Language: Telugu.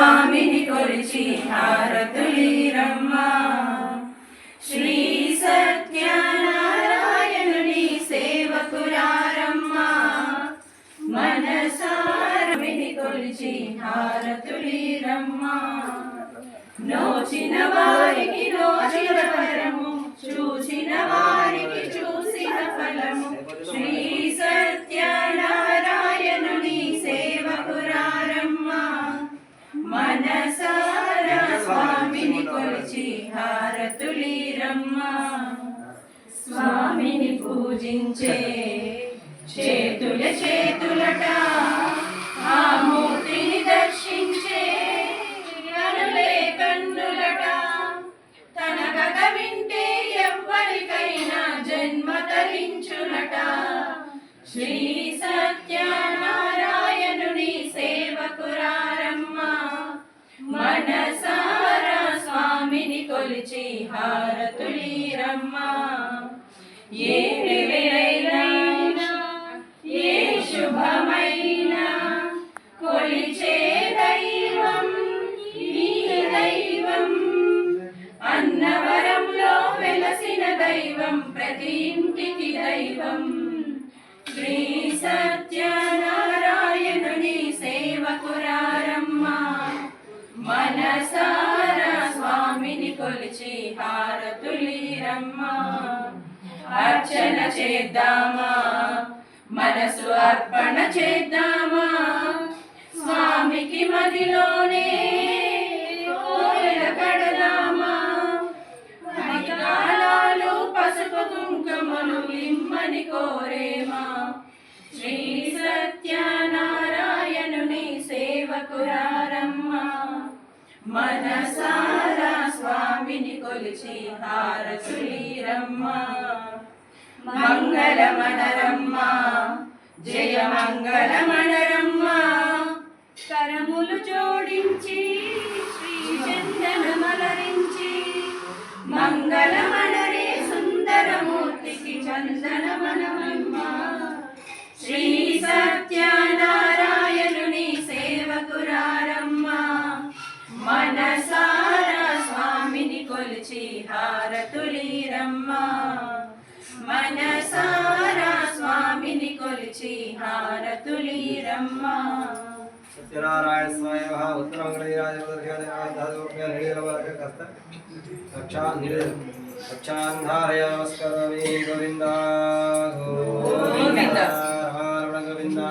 స్వామిని కొలిచి హారతులీరమ్మా శ్రీ సత్యనారాయణుని సేవకురారమ్మా మనసారమిని కొలిచి హారతులీరమ్మా నోచిన వారికి నోచిన ఫలము చూసిన వారికి చూసిన ఫలము శ్రీ సత్యనారాయణుని సేవకురారమ్మా మనసారా స్వామిని కొలిచి హారతులీరమ్మా స్వామిని పూజించే చేతుల చేతులట ఆ మూర్తిని దర్శించే కనులే కన్నులట తన కథ వింటే ఎవ్వరికైనా జన్మ తరించునట శ్రీ సత్యనారాయణుని సేవకురారమ్మా మనసారా స్వామిని కొలిచి హారతులీరమ్మా ఏ వేళైనా ఏ శుభమైనా కొలిచే దైవం ఈ దైవం అన్నవరంలో వెలసిన దైవం ప్రతి ఇంటికి దైవం శ్రీ సత్యనారాయణుని సేవకురారమ్మా మనసారా స్వామిని కొలిచి హారతులీరమ్మా అర్చన చేద్దామా మనసు అర్పణ చేద్దామా స్వామికి మదిలోనే కోవెల కడదామా కాలాలు పసుపు కుంకుమలు ఇమ్మని కోరేమా శ్రీ సత్యనారాయణుని సేవకురారమ్మా మనసారా స్వామిని కొలిచి హారతులీరమ్మా మంగళమనరమ్మా జయ మంగళమనరమ్మా కరములు జోడించి శ్రీ చందనమలరించి మంగళమనరే సుందరమూర్తికి చందనమనమమ్మా శ్రీ సత్యనారాయణుని సేవకురారమ్మా మనసారా స్వామిని కొలిచి హారతులీరమ్మా మనసారా స్వామిని కొలిచి హారతులీరమ్మా సత్యనారాయణ స్వామి ఉత్తరమంగళ నమస్కరమే గోవింద గోవింద గోవింద